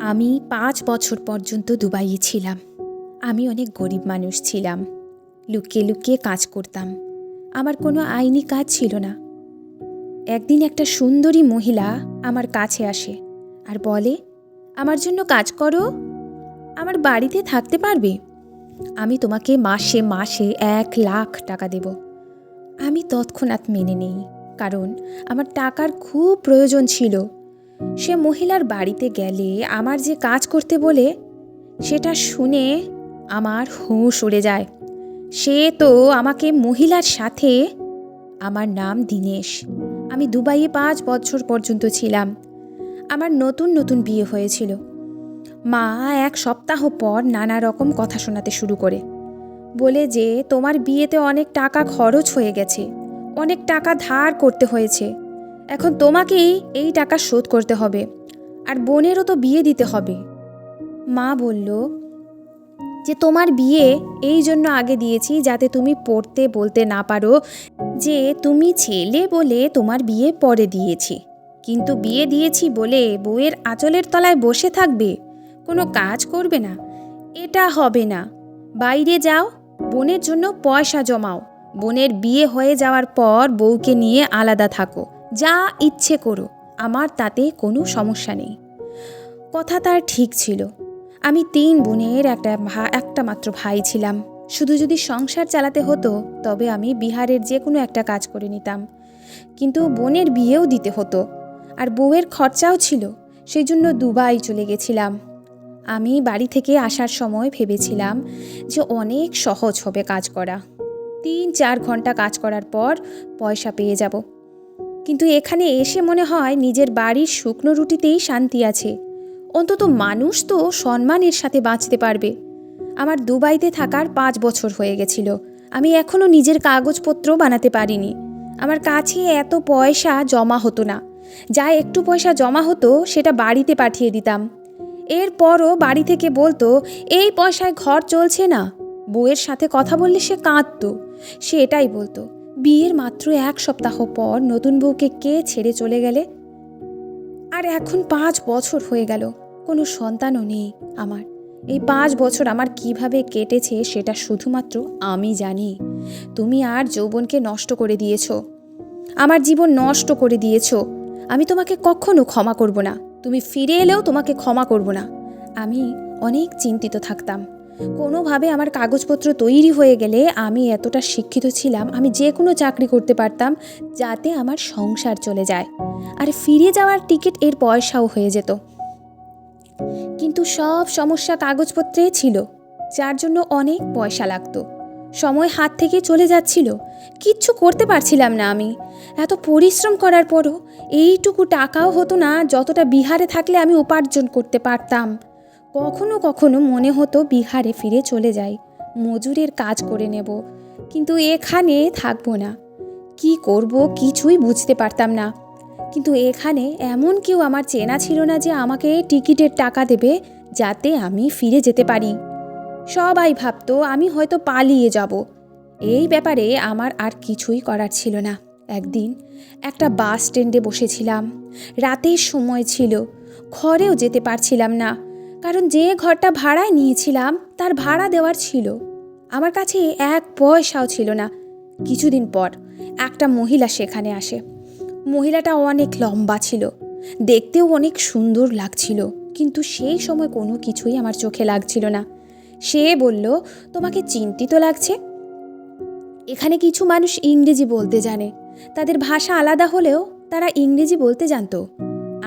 আমি ৫ বছর পর্যন্ত দুবাইয়ে ছিলাম। আমি অনেক গরিব মানুষ ছিলাম। লুকিয়ে লুকিয়ে কাজ করতাম। আমার কোনো আইনি কাজ ছিল না। একদিন একটা সুন্দরী মহিলা আমার কাছে আসে আর বলে, আমার জন্য কাজ করো, আমার বাড়িতে থাকতে পারবে, আমি তোমাকে মাসে মাসে ১,০০,০০০ টাকা দেব। আমি তৎক্ষণাৎ মেনে নেই, কারণ আমার টাকার খুব প্রয়োজন ছিল। সে মহিলার বাড়িতে গেলে আমার যে কাজ করতে বলে, সেটা শুনে আমার হুঁশ উড়ে যায়। সে তো আমাকে মহিলার সাথে, আমার নাম দিনেশ। আমি দুবাইয়ে ৫ বছর পর্যন্ত ছিলাম। আমার নতুন নতুন বিয়ে হয়েছিল। মা ১ সপ্তাহ পর নানা রকম কথা শোনাতে শুরু করে, বলে যে তোমার বিয়েতে অনেক টাকা খরচ হয়ে গেছে, অনেক টাকা ধার করতে হয়েছে, এখন তোমাকেই এই টাকা শোধ করতে হবে, আর বোনেরও তো বিয়ে দিতে হবে। মা বলল যে তোমার বিয়ে এই জন্য আগে দিয়েছি যাতে তুমি পড়তে বলতে না পারো, যে তুমি ছেলে বলে তোমার বিয়ে পরে দিয়েছি, কিন্তু বিয়ে দিয়েছি বলে বউয়ের আঁচলের তলায় বসে থাকবে, কোনো কাজ করবে না, এটা হবে না। বাইরে যাও, বোনের জন্য পয়সা জমাও, বোনের বিয়ে হয়ে যাওয়ার পর বউকে নিয়ে আলাদা থাকো, যা ইচ্ছে করো, আমার তাতে কোনো সমস্যা নেই। কথা তার ঠিক ছিল। আমি ৩ বোনের একটা মাত্র ভাই ছিলাম। শুধু যদি সংসার চালাতে হতো তবে আমি বিহারের যে কোনো একটা কাজ করে নিতাম, কিন্তু বোনের বিয়েও দিতে হতো, আর বউয়ের খরচাও ছিল। সেই জন্য দুবাই চলে গেছিলাম। আমি বাড়ি থেকে আসার সময় ভেবেছিলাম যে অনেক সহজ হবে কাজ করা, ৩-৪ ঘন্টা কাজ করার পর পয়সা পেয়ে যাব। কিন্তু এখানে এসে মনে হয় নিজের বাড়ির শুকনো রুটিতেই শান্তি আছে। অন্তত মানুষ তো সম্মানের সাথে বাঁচতে পারবে। আমার দুবাইতে থাকার ৫ বছর হয়ে গেছিল। আমি এখনও নিজের কাগজপত্র বানাতে পারিনি। আমার কাছে এত পয়সা জমা হতো না। যা একটু পয়সা জমা হতো সেটা বাড়িতে পাঠিয়ে দিতাম। এরপরও বাড়ি থেকে বলতো, এই পয়সায় ঘর চলছে না। বউয়ের সাথে কথা বললে সে কাঁদতো। সে এটাই বলতো, বিয়ের মাত্র ১ সপ্তাহ পর নতুন বউকে কে ছেড়ে চলে গেলে। আর এখন ৫ বছর হয়ে গেল, কোনো সন্তানও নেই আমার। এই ৫ বছর আমার কিভাবে কেটেছে সেটা শুধুমাত্র আমি জানি। তুমি আর যৌবনকে নষ্ট করে দিয়েছ, আমার জীবন নষ্ট করে দিয়েছ। আমি তোমাকে কখনো ক্ষমা করব না। তুমি ফিরে এলেও তোমাকে ক্ষমা করব না। আমি অনেক চিন্তিত থাকতাম। কোনোভাবে আমার কাগজপত্র তৈরি হয়ে গেলে, আমি এতটা শিক্ষিত ছিলাম, আমি যে কোনো চাকরি করতে পারতাম যাতে আমার সংসার চলে যায়, আর ফিরে যাওয়ার টিকিট এর পয়সাও হয়ে যেত। কিন্তু সব সমস্যা কাগজপত্রে ছিল, যার জন্য অনেক পয়সা লাগতো। সময় হাত থেকে চলে যাচ্ছিল, কিচ্ছু করতে পারছিলাম না আমি। এত পরিশ্রম করার পরও এইটুকু টাকাও হতো না যতটা বিহারে থাকলে আমি উপার্জন করতে পারতাম। কখনো কখনো মনে হতো বিহারে ফিরে চলে যাই, মজুরের কাজ করে নেব, কিন্তু এখানে থাকবো না। কি করব কিছুই বুঝতে পারতাম না। কিন্তু এখানে এমন কেউ আমার চেনা ছিল না যে আমাকে টিকিটের টাকা দেবে যাতে আমি ফিরে যেতে পারি। সবাই ভাবতো আমি হয়তো পালিয়ে যাব। এই ব্যাপারে আমার আর কিছুই করার ছিল না। একদিন একটা বাস স্ট্যান্ডে বসেছিলাম। রাতের সময় ছিল, ঘরেও যেতে পারছিলাম না, কারণ যে ঘরটা ভাড়ায় নিয়েছিলাম তার ভাড়া দেওয়ার ছিল। আমার কাছে ১ পয়সাও ছিল না। কিছুদিন পর একটা মহিলা সেখানে আসে। মহিলাটা অনেক লম্বা ছিল, দেখতেও অনেক সুন্দর লাগছিল, কিন্তু সেই সময় কোনো কিছুই আমার চোখে লাগছিল না। সে বলল, তোমাকে চিন্তিত লাগছে? এখানে কিছু মানুষ ইংরেজি বলতে জানে, তাদের ভাষা আলাদা হলেও তারা ইংরেজি বলতে জানতো।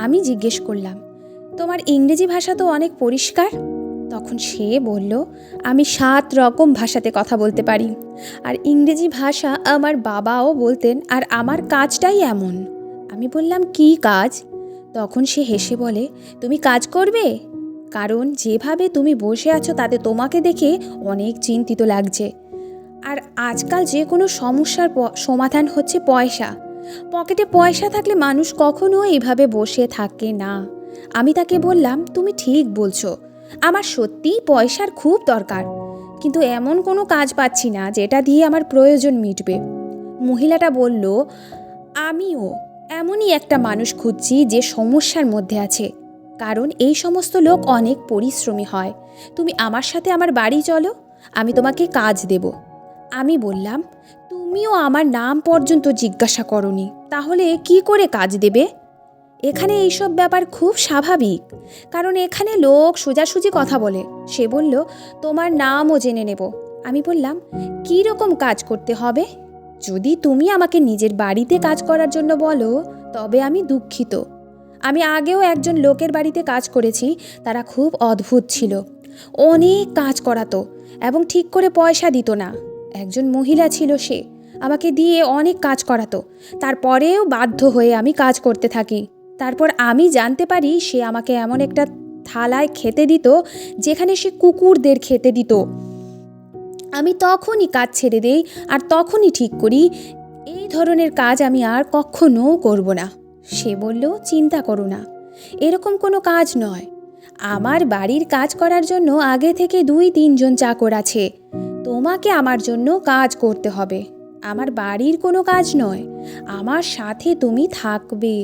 আমি জিজ্ঞেস করলাম, তোমার ইংরেজি ভাষা তো অনেক পরিষ্কার। তখন সে বলল, আমি ৭ রকম ভাষাতে কথা বলতে পারি, আর ইংরেজি ভাষা আমার বাবাও বলতেন, আর আমার কাজটাই এমন। আমি বললাম, কি কাজ? তখন সে হেসে বলে, তুমি কাজ করবে, কারণ যেভাবে তুমি বসে আছো তাতে তোমাকে দেখে অনেক চিন্তিত লাগছে। আর আজকাল যে কোনো সমস্যার সমাধান হচ্ছে পয়সা। পকেটে পয়সা থাকলে মানুষ কখনো এইভাবে বসে থাকে না। আমি তাকে বললাম, তুমি ঠিক বলছো, আমার সত্যিই পয়সার খুব দরকার, কিন্তু এমন কোনো কাজ পাচ্ছি না যেটা দিয়ে আমার প্রয়োজন মিটবে। মহিলাটা বলল, আমিও এমনই একটা মানুষ খুঁজছি যে সমস্যার মধ্যে আছে, কারণ এই সমস্ত লোক অনেক পরিশ্রমী হয়। তুমি আমার সাথে আমার বাড়ি চলো, আমি তোমাকে কাজ দেব। আমি বললাম, তুমিও আমার নাম পর্যন্ত জিজ্ঞাসা করনি, তাহলে কি করে কাজ দেবে? এখানে এইসব ব্যাপার খুব স্বাভাবিক, কারণ এখানে লোক সোজাসুজি কথা বলে। সে বলল, তোমার নামও জেনে নেব। আমি বললাম, কী রকম কাজ করতে হবে? যদি তুমি আমাকে নিজের বাড়িতে কাজ করার জন্য বলো তবে আমি দুঃখিত। আমি আগেও একজন লোকের বাড়িতে কাজ করেছি, তারা খুব অদ্ভুত ছিল। অনেক কাজ করাতো এবং ঠিক করে পয়সা দিত না। একজন মহিলা ছিল, সে আমাকে দিয়ে অনেক কাজ করাতো, তারপরেও বাধ্য হয়ে আমি কাজ করতে থাকি। তারপর আমি জানতে পারি সে আমাকে এমন একটা থালায় খেতে দিত যেখানে সে কুকুরদের খেতে দিত। আমি তখনই কাজ ছেড়ে দেই আর তখনই ঠিক করি এই ধরনের কাজ আমি আর কখনো করব না। সে বলল, চিন্তা করো না, এরকম কোনো কাজ নয়। আমার বাড়ির কাজ করার জন্য আগে থেকে 2-3 জন চাকর আছে। তোমাকে আমার জন্য কাজ করতে হবে, আমার বাড়ির কোনো কাজ নয়। আমার সাথে তুমি থাকবে।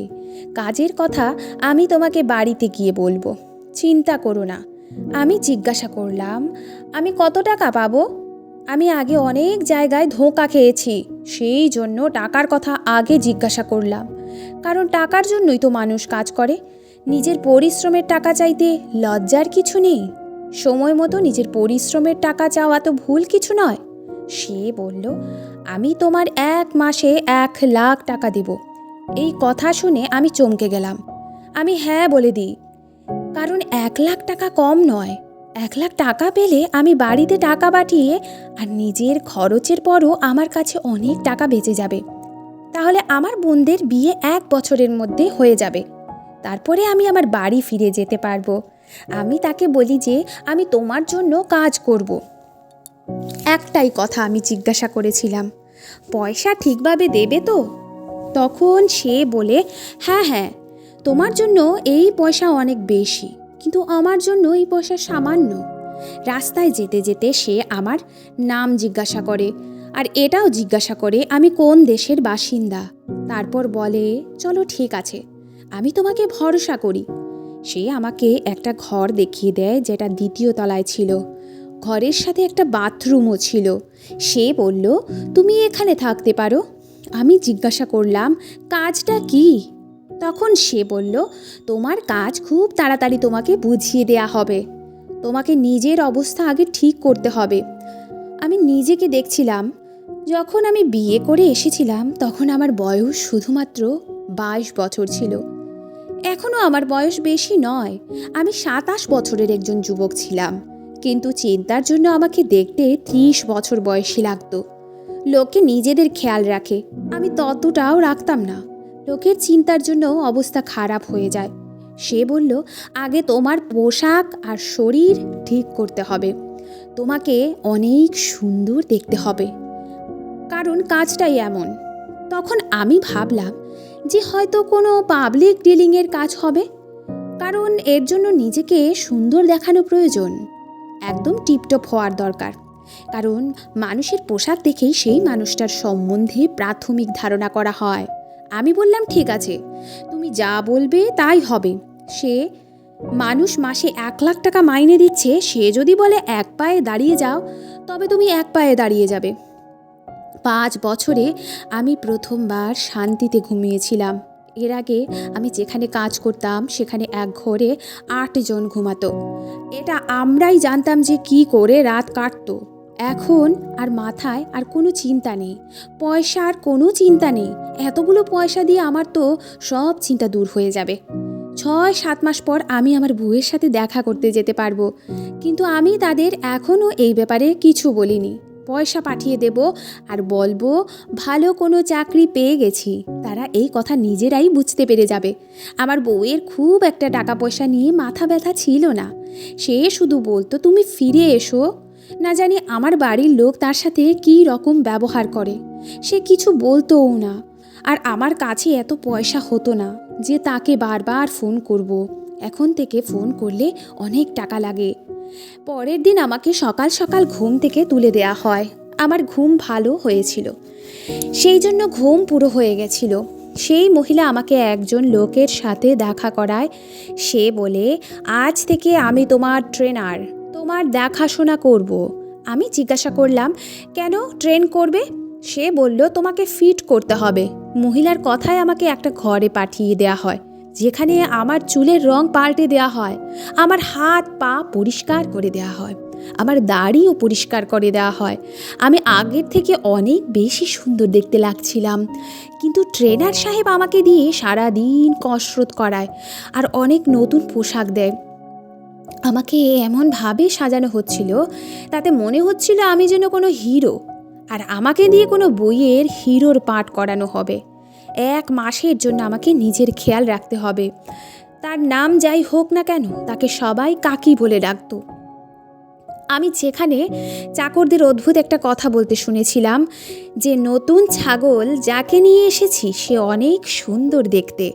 কাজের কথা আমি তোমাকে বাড়িতে গিয়ে বলবো, চিন্তা করো না। আমি জিজ্ঞাসা করলাম, আমি কত টাকা পাবো? আমি আগে অনেক জায়গায় ধোঁকা খেয়েছি, সেই জন্য টাকার কথা আগে জিজ্ঞাসা করলাম। কারণ টাকার জন্যই তো মানুষ কাজ করে। নিজের পরিশ্রমের টাকা চাইতে লজ্জার কিছু নেই। সময় মতো নিজের পরিশ্রমের টাকা চাওয়া তো ভুল কিছু নয়। সে বলল, আমি তোমার 1 মাসে 1 লাখ টাকা দেব। এই কথা শুনে আমি চমকে গেলাম। আমি হ্যাঁ বলে দিই, কারণ 1 লাখ টাকা কম নয়। 1 লাখ টাকা পেলে আমি বাড়িতে টাকা পাঠিয়ে আর নিজের খরচের পরও আমার কাছে অনেক টাকা বেঁচে যাবে। তাহলে আমার বোনদের বিয়ে 1 বছরের মধ্যে হয়ে যাবে। তারপরে আমি আমার বাড়ি ফিরে যেতে পারবো। আমি তাকে বলি যে আমি তোমার জন্য কাজ করব। একটাই কথা আমি জিজ্ঞাসা করেছিলাম, পয়সা ঠিকভাবে দেবে তো? তখন সে বলে, হ্যাঁ হ্যাঁ, তোমার জন্য এই পয়সা অনেক বেশি, কিন্তু আমার জন্য এই পয়সা সামান্য। রাস্তায় যেতে যেতে সে আমার নাম জিজ্ঞাসা করে আর এটাও জিজ্ঞাসা করে আমি কোন দেশের বাসিন্দা। তারপর বলে, চলো ঠিক আছে, আমি তোমাকে ভরসা করি। সে আমাকে একটা ঘর দেখিয়ে দেয় যেটা 2য় তলায় ছিল। ঘরের সাথে একটা বাথরুমও ছিল। সে বলল, তুমি এখানে থাকতে পারো। আমি জিজ্ঞাসা করলাম, কাজটা কি? তখন সে বলল, তোমার কাজ খুব তাড়াতাড়ি তোমাকে বুঝিয়ে দেয়া হবে। তোমাকে নিজের অবস্থা আগে ঠিক করতে হবে। আমি নিজেকে দেখছিলাম, যখন আমি বিয়ে করে এসেছিলাম তখন আমার বয়স শুধুমাত্র 22 বছর ছিল। এখনও আমার বয়স বেশি নয়, আমি 27 বছরের একজন যুবক ছিলাম। কিন্তু চিন্তার জন্য আমাকে দেখতে 30 বছর বয়সী লাগতো। লোকে নিজেদের খেয়াল রাখে, আমি ততটাও রাখতাম না। লোকের চিন্তার জন্য অবস্থা খারাপ হয়ে যায়। সে বলল, আগে তোমার পোশাক আর শরীর ঠিক করতে হবে। তোমাকে অনেক সুন্দর দেখতে হবে, কারণ কাজটাই এমন। তখন আমি ভাবলাম যে হয়তো কোনো পাবলিক ডিলিংয়ের কাজ হবে, কারণ এর জন্য নিজেকে সুন্দর দেখানো প্রয়োজন। একদম টিপটপ হওয়ার দরকার, কারণ মানুষের পোশাক দেখেই সেই মানুষটার সম্বন্ধে প্রাথমিক ধারণা করা হয়। আমি বললাম, ঠিক আছে, তুমি যা বলবে তাই হবে। সে মানুষ মাসে 1 লাখ টাকা মাইনে দিচ্ছে, সে যদি বলে 1 পায়ে দাঁড়িয়ে যাও, তবে তুমি 1 পায়ে দাঁড়িয়ে যাবে। 5 বছরে আমি প্রথমবার শান্তিতে ঘুমিয়েছিলাম। এর আগে আমি যেখানে কাজ করতাম সেখানে এক ঘরে 8 জন ঘুমাতো। এটা আমরাই জানতাম যে কি করে রাত কাটতো। এখন আর মাথায় আর কোনো চিন্তা নেই, পয়সার কোনো চিন্তা নেই। এতগুলো পয়সা দিয়ে আমার তো সব চিন্তা দূর হয়ে যাবে। 6-7 মাস পর আমি আমার বউয়ের সাথে দেখা করতে যেতে পারবো। কিন্তু আমি তাদের এখনও এই ব্যাপারে কিছু বলিনি। পয়সা পাঠিয়ে দেব আর বলবো ভালো কোনো চাকরি পেয়ে গেছি। তারা এই কথা নিজেরাই বুঝতে পেরে যাবে। আমার বউয়ের খুব একটা টাকা পয়সা নিয়ে মাথা ব্যথা ছিল না। সে শুধু বলতো, তুমি ফিরে এসো। না জানি আমার বাড়ির লোক তার সাথে কী রকম ব্যবহার করে। সে কিছু বলতোও না। আর আমার কাছে এত পয়সা হতো না যে তাকে বারবার ফোন করব। এখন থেকে ফোন করলে অনেক টাকা লাগে। পরের দিন আমাকে সকাল সকাল ঘুম থেকে তুলে দেয়া হয়। আমার ঘুম ভালো হয়েছিল, সেই জন্য ঘুম পুরো হয়ে গেছিল। সেই মহিলা আমাকে একজন লোকের সাথে দেখা করায়। সে বলে, আজ থেকে আমি তোমার ট্রেনার, তোমার দেখাশোনা করব। আমি জিজ্ঞাসা করলাম, কেন ট্রেন করবে? সে বলল, তোমাকে ফিট করতে হবে। মহিলার কথায় আমাকে একটা ঘরে পাঠিয়ে দেয়া হয়, যেখানে আমার চুলের রং পাল্টে দেয়া হয়, আমার হাত পা পরিষ্কার করে দেয়া হয়, আমার দাড়িও পরিষ্কার করে দেওয়া হয়। আমি আগের থেকে অনেক বেশি সুন্দর দেখতে লাগছিলাম। কিন্তু ট্রেনার সাহেব আমাকে দিয়ে সারাদিন কসরত করায় আর অনেক নতুন পোশাক দেয়। আমাকে এমনভাবে সাজানো হচ্ছিল, তাতে মনে হচ্ছিল আমি যেন কোনো হিরো, আর আমাকে দিয়ে কোনো বইয়ের হিরোর পাঠ করানো হবে। 1 মাসের জন্য আমাকে নিজের খেয়াল রাখতে হবে। তার নাম যাই হোক না কেন, তাকে সবাই কাকি বলে ডাকতো। আমি যেখানে চাকরদের অদ্ভুত একটা কথা বলতে শুনেছিলাম যে নতুন ছাগল যাকে নিয়ে এসেছি সে অনেক সুন্দর দেখতে,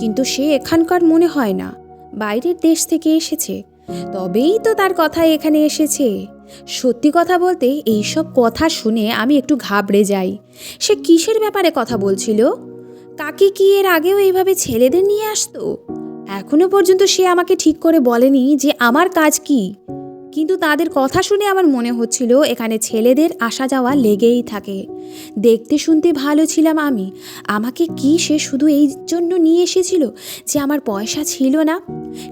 কিন্তু সে এখানকার মনে হয় না, বাইরের দেশ থেকে এসেছে, তবেই তো তার কথা এখানে এসেছে। সত্যি কথা বলতে এইসব কথা শুনে আমি একটু ঘাবড়ে যাই। সে কিসের ব্যাপারে কথা বলছিল? কাকি কি এর আগেও এইভাবে ছেলেদের নিয়ে আসতো? এখনো পর্যন্ত সে আমাকে ঠিক করে বলেনি যে আমার কাজ কি, কিন্তু তাদের কথা শুনে আমার মনে হচ্ছিল এখানে ছেলেদের আসা যাওয়া লেগেই থাকে। দেখতে শুনতে ভালো ছিলাম আমি, আমাকে কি সে শুধু এই জন্য নিয়ে এসেছিল যে আমার পয়সা ছিল না?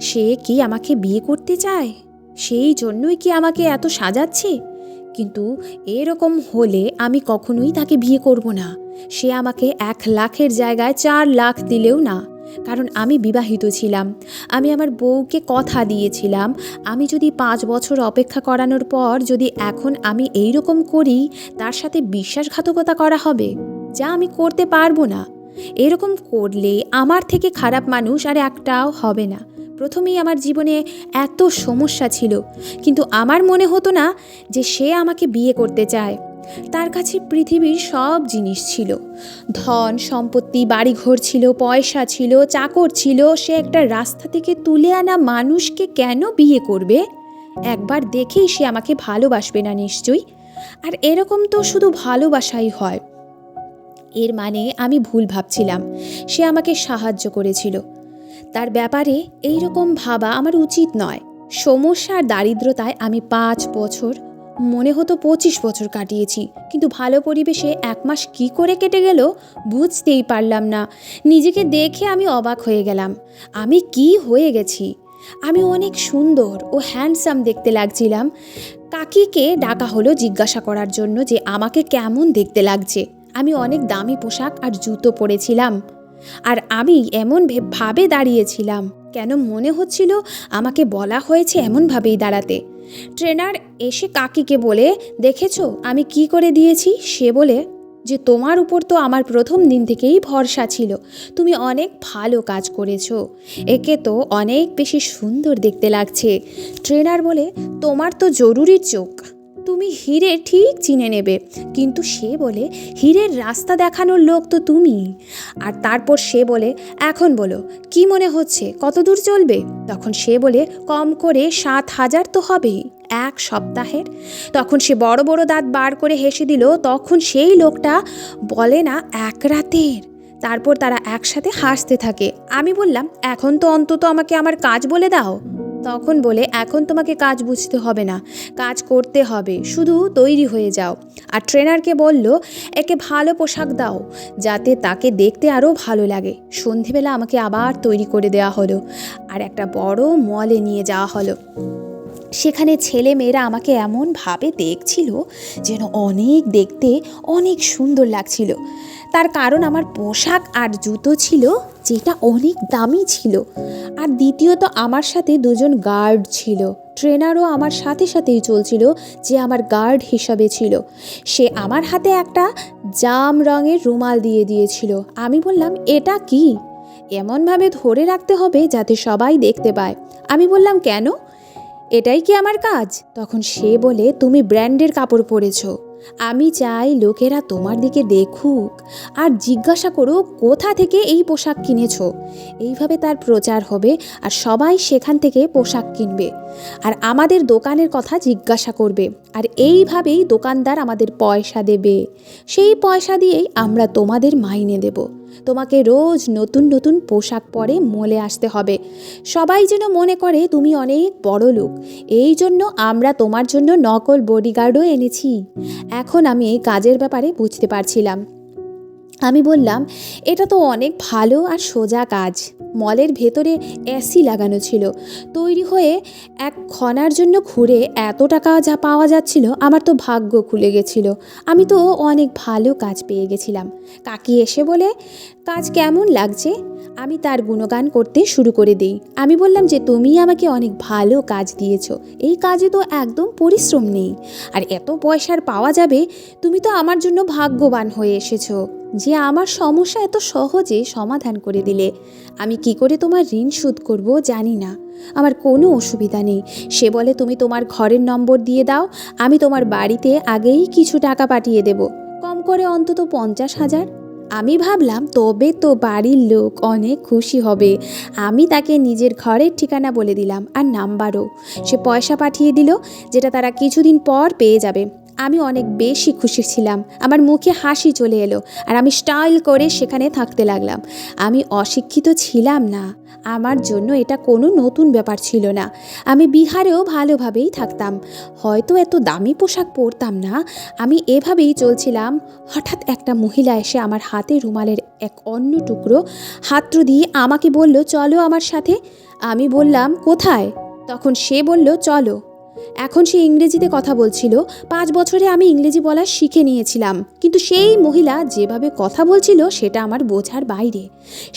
সে কি আমাকে বিয়ে করতে চায়? সেই জন্যই কি আমাকে এত সাজাচ্ছে? কিন্তু এরকম হলে আমি কখনোই তাকে বিয়ে করব না। সে আমাকে 1 লাখের জায়গায় 4 লাখ দিলেও না, কারণ আমি বিবাহিত ছিলাম। আমি আমার বউকে কথা দিয়েছিলাম, আমি যদি 5 বছর অপেক্ষা করানোর পর যদি এখন আমি এই রকম করি, তার সাথে বিশ্বাসঘাতকতা করা হবে, যা আমি করতে পারবো না। এরকম করলে আমার থেকে খারাপ মানুষ আর একটাও হবে না। প্রথমেই আমার জীবনে এত সমস্যা ছিল, কিন্তু আমার মনে হতো না যে সে আমাকে বিয়ে করতে চায়। তার কাছে পৃথিবীর সব জিনিস ছিল, ধন সম্পত্তি, বাড়িঘর ছিল, পয়সা ছিল, চাকর ছিল। সে একটা রাস্তা থেকে তুলে আনা মানুষকে কেন বিয়ে করবে? একবার দেখেই সে আমাকে ভালোবাসবে না নিশ্চয়ই। আর এরকম তো শুধু ভালোবাসাই হয়। এর মানে আমি ভুল ভাবছিলাম। সে আমাকে সাহায্য করেছিল। তার ব্যাপারে এই রকম ভাবা আমার উচিত নয়। সমস্যা আর দারিদ্রতায় আমি 5 বছর, মনে হতো 25 বছর কাটিয়েছি, কিন্তু ভালো পরিবেশে 1 মাস কি করে কেটে গেল বুঝতেই পারলাম না। নিজেকে দেখে আমি অবাক হয়ে গেলাম। আমি কি হয়ে গেছি? আমি অনেক সুন্দর ও হ্যান্ডসাম দেখতে লাগছিলাম। কাকিকে ডাকা হলো জিজ্ঞাসা করার জন্য যে আমাকে কেমন দেখতে লাগছে। আমি অনেক দামি পোশাক আর জুতো পরেছিলাম, আর আমি এমন ভাবে দাঁড়িয়েছিলাম কেন মনে হচ্ছিল আমাকে বলা হয়েছে এমনভাবেই দাঁড়াতে। ট্রেনার এসে কাকিকে বলে, দেখেছো আমি কি করে দিয়েছি? সে বলে যে তোমার উপর তো আমার প্রথম দিন থেকেই ভরসা ছিল, তুমি অনেক ভালো কাজ করেছো, একে তো অনেক বেশি সুন্দর দেখতে লাগছে। ট্রেনার বলে, তোমার তো জরুরি চোখ, তুমি হিরে ঠিক চিনে নেবে। কিন্তু সে বলে, হীরের রাস্তা দেখানোর লোক তো তুমি। আর তারপর সে বলে, এখন বলো কি মনে হচ্ছে, কত দূর চলবে? তখন সে বলে, কম করে 7,000 তো হবেই 1 সপ্তাহের। তখন সে বড় বড় দাঁত বার করে হেসে দিল। তখন সেই লোকটা বলে না 1 রাতের। তারপর তারা একসাথে হাসতে থাকে। আমি বললাম, এখন তো অন্তত আমাকে আমার কাজ বলে দাও। তখন বলে, এখন তোমাকে কাজ বুঝতে হবে না, কাজ করতে হবে, শুধু তৈরি হয়ে যাও। আর ট্রেনারকে বলল, একে ভালো পোশাক দাও যাতে তাকে দেখতে আরও ভালো লাগে। সন্ধেবেলা আমাকে আবার তৈরি করে দেওয়া হলো আর একটা বড় মলে নিয়ে যাওয়া হলো। সেখানে ছেলে মেয়েরা আমাকে এমনভাবে দেখছিল যেন দেখতে অনেক সুন্দর লাগছিল। তার কারণ আমার পোশাক আর জুতো ছিল যেটা অনেক দামি ছিল, আর দ্বিতীয়ত আমার সাথে 2 জন গার্ড ছিল। ট্রেনারও আমার সাথে সাথেই চলছিল, যে আমার গার্ড হিসাবে ছিল। সে আমার হাতে একটা জাম রঙের রুমাল দিয়ে দিয়েছিল। আমি বললাম, এটা কি? এমনভাবে ধরে রাখতে হবে যাতে সবাই দেখতে পায়। আমি বললাম, কেন? এটাই কি আমার কাজ? তখন সে বলে, তুমি ব্র্যান্ডের কাপড় পরেছো, আমি চাই লোকেরা তোমার দিকে দেখুক আর জিজ্ঞাসা করুক কোথা থেকে এই পোশাক কিনেছো। এইভাবে তার প্রচার হবে আর সবাই সেখান থেকে পোশাক কিনবে আর আমাদের দোকানের কথা জিজ্ঞাসা করবে, আর এইভাবেই দোকানদার আমাদের পয়সা দেবে। সেই পয়সা দিয়েই আমরা তোমাদের মাইনে দেব। তোমাকে রোজ নতুন নতুন পোশাক পরে মলে আসতে হবে। সবাই যেন মনে করে তুমি অনেক বড় লোক। এই জন্য আমরা তোমার জন্য নকল বডিগার্ডও এনেছি। এখন আমি এই কাজের ব্যাপারে বুঝতে পারছিলাম। আমি বললাম, এটা তো অনেক ভালো আর সোজা কাজ। মলের ভেতরে এসি লাগানো ছিল, তৈরি হয়ে এক ক্ষণার জন্য ঘুরে এত টাকা যা পাওয়া যাচ্ছিল, আমার তো ভাগ্য খুলে গেছিল। আমি তো অনেক ভালো কাজ পেয়ে গেছিলাম। কাকি এসে বলে, কাজ কেমন লাগছে? আমি তার গুণগান করতে শুরু করে দিই। আমি বললাম যে তুমি আমাকে অনেক ভালো কাজ দিয়েছো, এই কাজে তো একদম পরিশ্রম নেই, আর এত পয়সার পাওয়া যাবে। তুমি তো আমার জন্য ভাগ্যবান হয়ে এসেছো যে আমার সমস্যা এত সহজে সমাধান করে দিলে। আমি কি করে তোমার ঋণ শোধ করব জানি না, আমার কোনো অসুবিধা নেই। সে বলে, তুমি তোমার ঘরের নম্বর দিয়ে দাও, আমি তোমার বাড়িতে আগেই কিছু টাকা পাঠিয়ে দেব, কম করে অন্তত 50,000। আমি ভাবলাম তবে তো বাড়ির লোক অনেক খুশি হবে। আমি তাকে নিজের ঘরের ঠিকানা বলে দিলাম আর নাম্বারও। সে পয়সা পাঠিয়ে দিল, যেটা তারা কিছুদিন পর পেয়ে যাবে। আমি অনেক বেশি খুশি ছিলাম, আমার মুখে হাসি চলে এলো, আর আমি স্টাইল করে সেখানে থাকতে লাগলাম। আমি অশিক্ষিত ছিলাম না, আমার জন্য এটা কোনো নতুন ব্যাপার ছিল না। আমি বিহারেও ভালোভাবেই থাকতাম, হয়তো এত দামি পোশাক পরতাম না। আমি এভাবেই চলছিলাম। হঠাৎ একটা মহিলা এসে আমার হাতে রুমালের এক অন্য টুকরো হাত দিয়ে আমাকে বলল, চলো আমার সাথে। আমি বললাম, কোথায়? তখন সে বলল, চলো। এখন সে ইংরেজিতে কথা বলছিল। 5 বছরে আমি ইংরেজি বলা শিখে নিয়েছিলাম, কিন্তু সেই মহিলা যেভাবে কথা বলছিল সেটা আমার বোঝার বাইরে।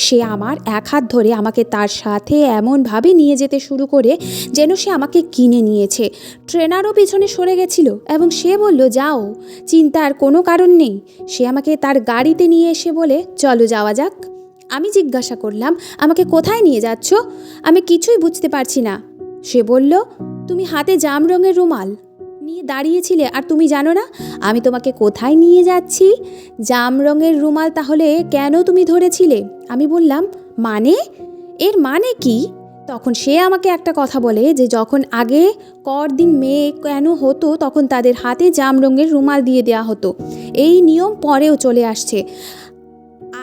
সে আমার এক হাত ধরে আমাকে তার সাথে এমনভাবে নিয়ে যেতে শুরু করে যেন সে আমাকে কিনে নিয়েছে। ট্রেনারও পিছনে সরে গেছিল এবং সে বলল, যাও, চিন্তার কোনো কারণ নেই। সে আমাকে তার গাড়িতে নিয়ে এসে বলে, চলো যাওয়া যাক। আমি জিজ্ঞাসা করলাম, আমাকে কোথায় নিয়ে যাচ্ছ? আমি কিছুই বুঝতে পারছি না। সে বলল, তুমি হাতে জাম রঙের রুমাল নিয়ে দাঁড়িয়েছিলে, আর তুমি জানো না আমি তোমাকে কোথায় নিয়ে যাচ্ছি? জাম রঙের রুমাল তাহলে কেন তুমি ধরেছিলে? আমি বললাম, মানে? এর মানে কি? তখন সে আমাকে একটা কথা বলে যে যখন আগে দিন মেয়ে কেন হতো, তখন তাদের হাতে জাম রঙের রুমাল দিয়ে দেওয়া হতো। এই নিয়ম পরেও চলে আসছে,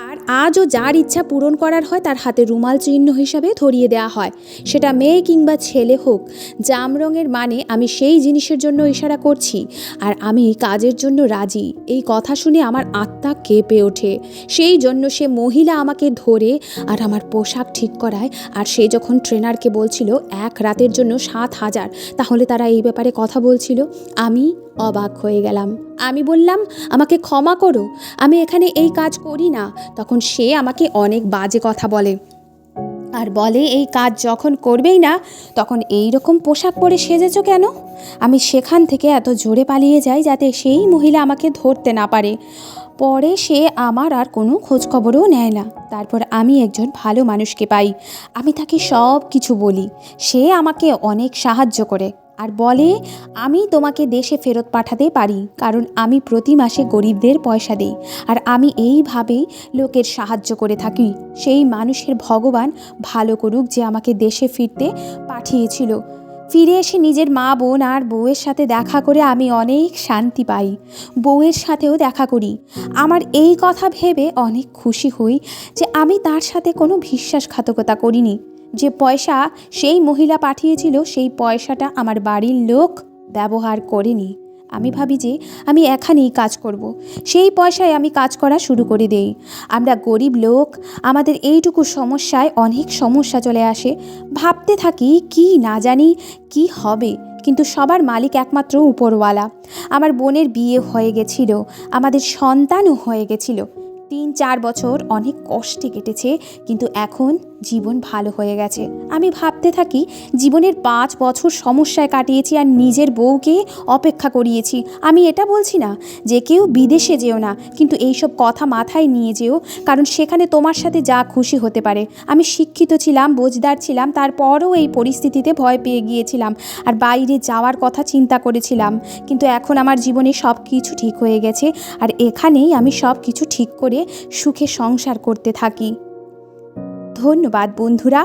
আর আজও যার ইচ্ছা পূরণ করার হয় তার হাতে রুমাল চিহ্ন হিসাবে ধরিয়ে দেওয়া হয়, সেটা মেয়ে কিংবা ছেলে হোক। জাম রঙের মানে আমি সেই জিনিসের জন্য ইশারা করছি, আর আমি কাজের জন্য রাজি। এই কথা শুনে আমার আত্মা কেঁপে ওঠে। সেই জন্য সে মহিলা আমাকে ধরে আর আমার পোশাক ঠিক করায়। আর সে যখন ট্রেনারকে বলছিল 1 রাতের জন্য 7,000, তাহলে তারা এই ব্যাপারে কথা বলছিল। আমি অবাক হয়ে গেলাম। আমি বললাম, আমাকে ক্ষমা করো, আমি এখানে এই কাজ করি না। তখন সে আমাকে অনেক বাজে কথা বলে আর বলে, এই কাজ যখন করবেই না তখন এই রকম পোশাক পরে সেজেছ কেন? আমি সেখান থেকে এত জোরে পালিয়ে যাই যাতে সেই মহিলা আমাকে ধরতে না পারে। পরে সে আমার আর কোনো খোঁজখবরও নেয় না। তারপর আমি একজন ভালো মানুষকে পাই, আমি তাকে সব কিছু বলি। সে আমাকে অনেক সাহায্য করে আর বলে, আমি তোমাকে দেশে ফেরত পাঠাতে পারি, কারণ আমি প্রতি মাসে গরিবদের পয়সা দিই, আর আমি এইভাবেই লোকের সাহায্য করে থাকি। সেই মানুষের ভগবান ভালো করুক যে আমাকে দেশে ফিরতে পাঠিয়েছিল। ফিরে এসে নিজের মা, বোন আর বউয়ের সাথে দেখা করে আমি অনেক শান্তি পাই। বউয়ের সাথেও দেখা করি। আমার এই কথা ভেবে অনেক খুশি হই যে আমি তার সাথে কোনো বিশ্বাসঘাতকতা করিনি। যে পয়সা সেই মহিলা পাঠিয়েছিল, সেই পয়সাটা আমার বাড়ির লোক ব্যবহার করেনি। আমি ভাবি যে আমি এখানেই কাজ করব। সেই পয়সায় আমি কাজ করা শুরু করে দেই। আমরা গরিব লোক, আমাদের এইটুকু সমস্যায় অনেক সমস্যা চলে আসে। ভাবতে থাকি কি না জানি কি হবে, কিন্তু সবার মালিক একমাত্র উপরওয়ালা। আমার বোনের বিয়ে হয়ে গেছিল, আমাদের সন্তানও হয়ে গেছিল। 3-4 বছর অনেক কষ্টে কেটেছে, কিন্তু এখন জীবন ভালো হয়ে গেছে। আমি ভাবতে থাকি জীবনের 5 বছর সমস্যায় কাটিয়েছি আর নিজের বউকে অপেক্ষা করিয়েছি। আমি এটা বলছি না যে কেউ বিদেশে যেও না, কিন্তু এইসব কথা মাথায় নিয়ে যেও, কারণ সেখানে তোমার সাথে যা খুশি হতে পারে। আমি শিক্ষিত ছিলাম, বোঝদার ছিলাম, তারপরও এই পরিস্থিতিতে ভয় পেয়ে গিয়েছিলাম আর বাইরে যাওয়ার কথা চিন্তা করেছিলাম। কিন্তু এখন আমার জীবনে সব কিছু ঠিক হয়ে গেছে, আর এখানেই আমি সব কিছু ঠিক করে সুখে সংসার করতে থাকি। ধন্যবাদ বন্ধুরা।